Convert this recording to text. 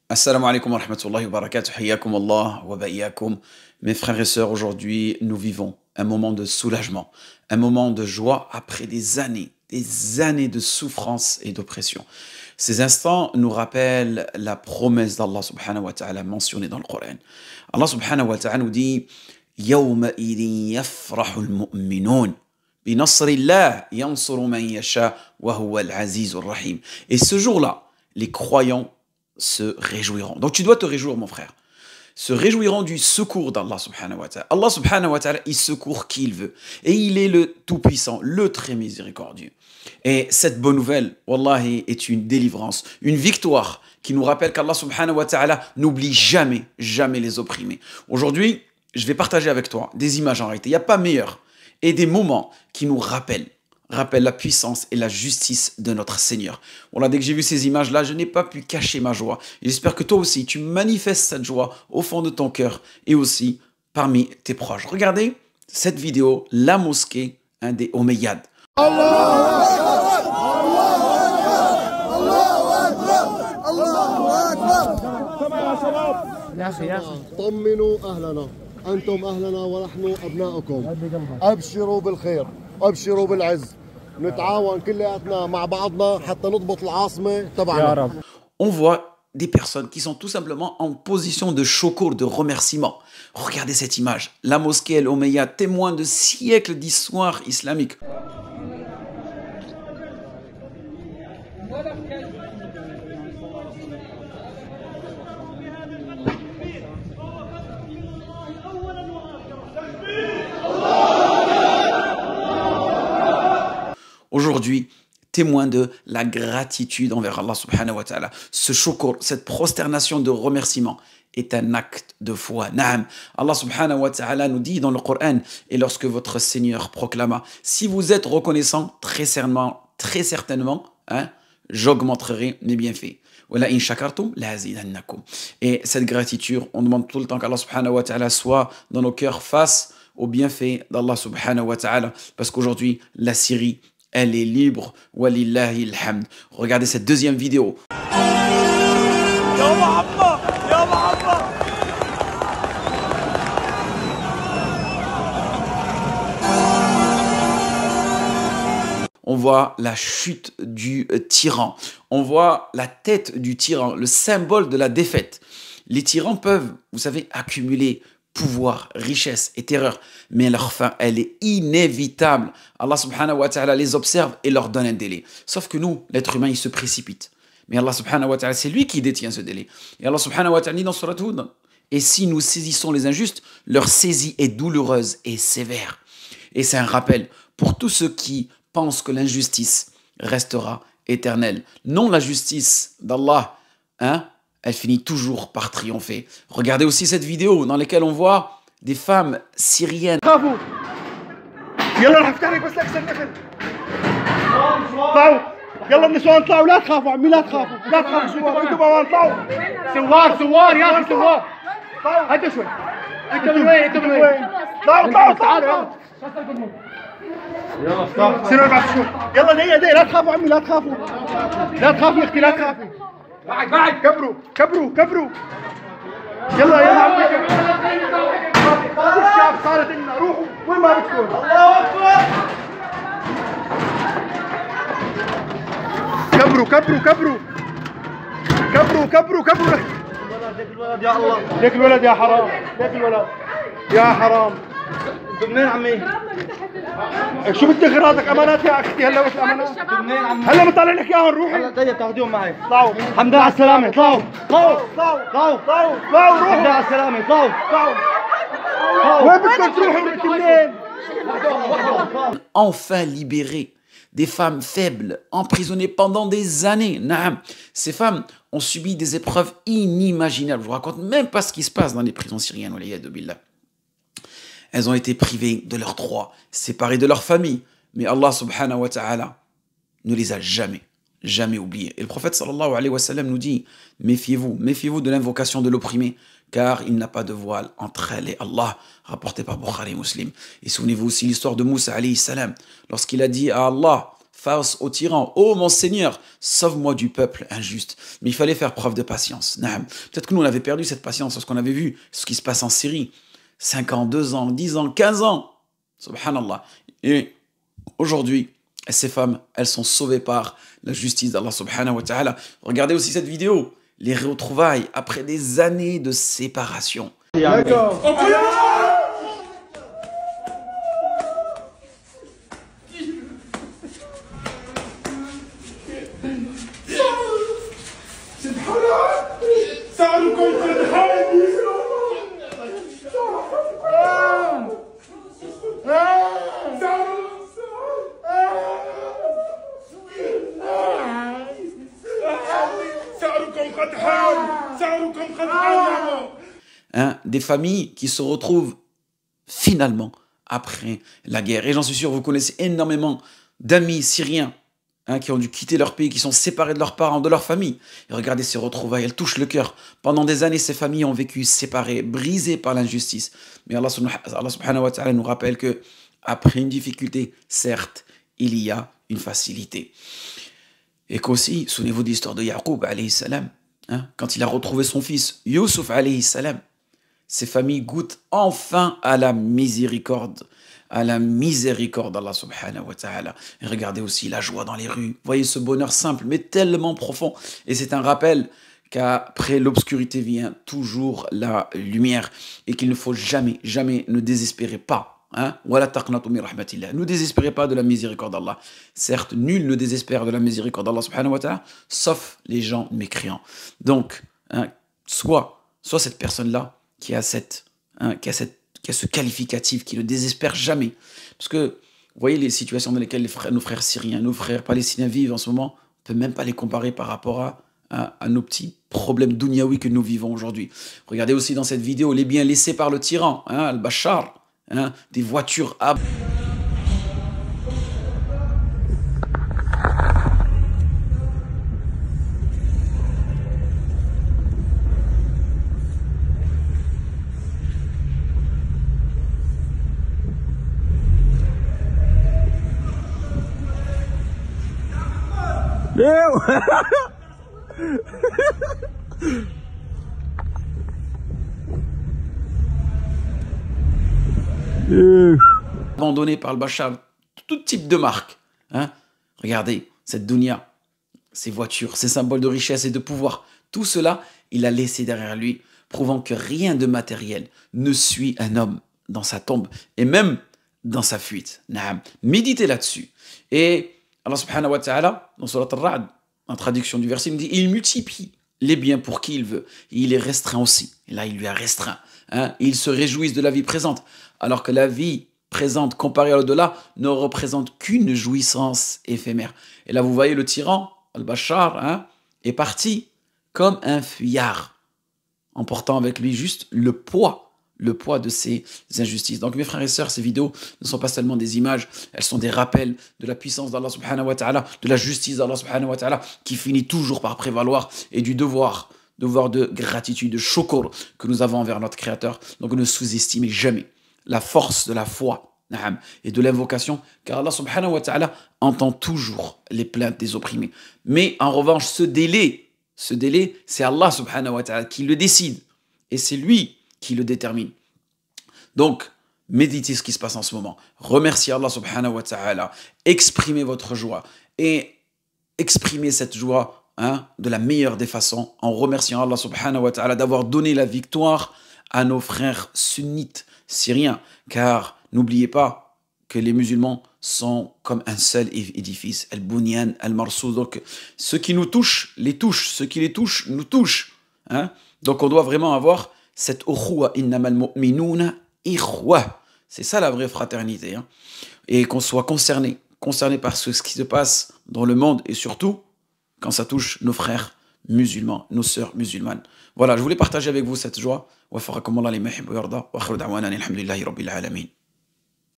Assalamu alaikum wa rahmatullahi wa barakatuh. Hayyakum Allah wa ba'iyakum. Mes frères et sœurs, aujourd'hui, nous vivons un moment de soulagement, un moment de joie après des années de souffrance et d'oppression. Ces instants nous rappellent la promesse d'Allah subhanahu wa ta'ala mentionnée dans le Coran. Allah subhanahu wa ta'ala nous dit Yawma idin yafrahul mu'minun. Binasrillah yansuru man yasha wa huwa al-azizur rahim. Et ce jour-là, les croyants se réjouiront. Donc tu dois te réjouir, mon frère. Se réjouiront du secours d'Allah subhanahu wa ta'ala. Allah subhanahu wa ta'ala, il secourt qui il veut. Et il est le tout-puissant, le très miséricordieux. Et cette bonne nouvelle, wallahi, est une délivrance, une victoire qui nous rappelle qu'Allah subhanahu wa ta'ala n'oublie jamais, jamais les opprimés. Aujourd'hui, je vais partager avec toi des images en réalité. Il n'y a pas meilleur. Et des moments qui nous rappellent la puissance et la justice de notre Seigneur. Voilà, dès que j'ai vu ces images-là, je n'ai pas pu cacher ma joie. Et j'espère que toi aussi, tu manifestes cette joie au fond de ton cœur et aussi parmi tes proches. Regardez cette vidéo, la mosquée des Omeyyades. أنتم أهلنا ونحن أبناؤكم أبشروا بالخير أبشروا بالعز نتعاون كلياتنا مع بعضنا حتى نضبط العاصمة تبعنا. On voit des personnes qui sont tout simplement en position de shukr, de remerciement. Regardez cette image. La mosquée El Omeyyade, témoin de siècles d'histoire islamique. Aujourd'hui, témoin de la gratitude envers Allah subhanahu wa ta'ala. Ce shukr, cette prosternation de remerciement est un acte de foi. Naam. Allah subhanahu wa ta'ala nous dit dans le Coran, et lorsque votre Seigneur proclama, si vous êtes reconnaissant, très certainement, j'augmenterai mes bienfaits. Et cette gratitude, on demande tout le temps qu'Allah subhanahu wa ta'ala soit dans nos cœurs face aux bienfaits d'Allah subhanahu wa ta'ala. Parce qu'aujourd'hui, la Syrie, elle est libre. Walillahi alhamd. Regardez cette deuxième vidéo. On voit la chute du tyran. On voit la tête du tyran, le symbole de la défaite. Les tyrans peuvent, vous savez, accumuler pouvoir, richesse et terreur, mais leur fin, elle est inévitable. Allah subhanahu wa ta'ala les observe et leur donne un délai. Sauf que nous, l'être humain, il se précipite. Mais Allah subhanahu wa ta'ala, c'est lui qui détient ce délai. Et Allah subhanahu wa ta'ala dit dans Surat Hud, et si nous saisissons les injustes, leur saisie est douloureuse et sévère. Et c'est un rappel pour tous ceux qui pensent que l'injustice restera éternelle. Non, la justice d'Allah, elle finit toujours par triompher. Regardez aussi cette vidéo dans laquelle on voit des femmes syriennes. يلا النسوان اطلعوا لا تخافوا عمي لا تخافوا لا تخافوا شباب انتوا بابا اطلعوا سوار يا اخي سوار هاتوا شوي انتوا من وين اطلعوا تعالوا يلا سيروا اربع شهور يلا دقيقه لا تخافوا عمي لا تخافوا يا اختي لا تخافي بعد كبروا يلا عمي الشعب صارت لنا روحوا وين ما بدكم الله اكبر كبروا يا الله ليك الولد يا حرام يا حرام انتوا منين عمي؟ شو بدك اغراضك امانات يا اختي هلا بس امانات منين عمي؟ هلا بطلع لك اياهم روحي هلا طيب تاخذيهم معي طلعوا الحمد لله على السلامة طلعوا روحوا الحمد لله على السلامة طلعوا وين بدكم تروحوا انتوا منين؟ Enfin libérés. Des femmes faibles, emprisonnées pendant des années. Naam. Ces femmes ont subi des épreuves inimaginables. Je vous raconte même pas ce qui se passe dans les prisons syriennes. Elles ont été privées de leurs droits, séparées de leur famille. Mais Allah subhanahu wa ta'ala ne les a jamais oubliées. Et le prophète sallallahu alayhi wa sallam nous dit, méfiez-vous de l'invocation de l'opprimé, car il n'a pas de voile entre elle et Allah, rapporté par Bukhari et Muslim. Et souvenez-vous aussi l'histoire de Moussa alayhi salam, lorsqu'il a dit à Allah, face au tyran. Oh mon Seigneur, sauve-moi du peuple injuste. Mais il fallait faire preuve de patience. Peut-être que nous, on avait perdu cette patience lorsqu'on avait vu ce qui se passe en Syrie. 5 ans, 2 ans, 10 ans, 15 ans. Subhanallah. Et aujourd'hui, ces femmes, elles sont sauvées par la justice d'Allah subhanahu wa ta'ala. Regardez aussi cette vidéo. Les retrouvailles après des années de séparation. D'accord. Des familles qui se retrouvent finalement après la guerre. Et j'en suis sûr, vous connaissez énormément d'amis syriens qui ont dû quitter leur pays, qui sont séparés de leurs parents, de leur famille. Et regardez ces retrouvailles, elles touchent le cœur. Pendant des années, ces familles ont vécu séparées, brisées par l'injustice. Mais Allah subhanahu wa ta'ala nous rappelle que après une difficulté, certes, il y a une facilité. Et qu'aussi, souvenez-vous de l'histoire de Yaqub alayhi salam, quand il a retrouvé son fils, Youssouf alayhi salam, ces familles goûtent enfin à la miséricorde d'Allah subhanahu wa ta'ala. Et regardez aussi la joie dans les rues. Voyez ce bonheur simple, mais tellement profond. Et c'est un rappel qu'après l'obscurité vient toujours la lumière. Et qu'il ne faut jamais, jamais ne désespérer pas. Ne désespérez pas de la miséricorde d'Allah. Certes, nul ne désespère de la miséricorde d'Allah subhanahu wa ta'ala, sauf les gens mécréants. Donc, soit cette personne-là, qui a ce qualificatif, qui ne désespère jamais. Parce que, vous voyez les situations dans lesquelles nos frères syriens, nos frères palestiniens vivent en ce moment, on ne peut même pas les comparer par rapport à nos petits problèmes dunyaoui que nous vivons aujourd'hui. Regardez aussi dans cette vidéo les biens laissés par le tyran, Al-Bachar, des voitures à... abandonné par le Bachar, tout type de marque. Regardez, cette dunya, ces voitures, ces symboles de richesse et de pouvoir, tout cela, il a laissé derrière lui, prouvant que rien de matériel ne suit un homme dans sa tombe et même dans sa fuite. Méditez là-dessus. Et Allah subhanahu wa ta'ala, dans Surat Al-Ra'd, en traduction du verset, il me dit, il multiplie les biens pour qui il veut. Et il les restreint aussi. Et là, il lui a restreint. Ils se réjouissent de la vie présente, alors que la vie présente, comparée à l'au-delà, ne représente qu'une jouissance éphémère. Et là, vous voyez, le tyran, Al-Bachar, est parti comme un fuyard, emportant avec lui juste le poids de ces injustices. Donc mes frères et sœurs, ces vidéos ne sont pas seulement des images, elles sont des rappels de la puissance d'Allah subhanahu wa ta'ala, de la justice d'Allah subhanahu wa ta'ala, qui finit toujours par prévaloir, et du devoir de gratitude, de shukr que nous avons envers notre Créateur. Donc ne sous-estimez jamais la force de la foi et de l'invocation, car Allah subhanahu wa ta'ala entend toujours les plaintes des opprimés. Mais en revanche, ce délai, c'est Allah subhanahu wa ta'ala qui le décide, et c'est lui qui le détermine. Donc, méditez ce qui se passe en ce moment. Remerciez Allah subhanahu wa ta'ala. Exprimez votre joie. Et exprimez cette joie de la meilleure des façons en remerciant Allah subhanahu wa ta'ala d'avoir donné la victoire à nos frères sunnites syriens. Car n'oubliez pas que les musulmans sont comme un seul édifice. Al-Bunyan, Al-Marsouz. Donc, ce qui nous touche, les touche. Ce qui les touche, nous touche. Donc, on doit vraiment avoir cette ukhuwa innamal mu'minuna ikhwa. C'est ça la vraie fraternité. Et qu'on soit concerné par ce qui se passe dans le monde et surtout quand ça touche nos frères musulmans, nos sœurs musulmanes. Voilà, je voulais partager avec vous cette joie. Wa farakum Allah li mahib wa yarda wa akhiru da'wana alhamdulillahi rabbil alamin.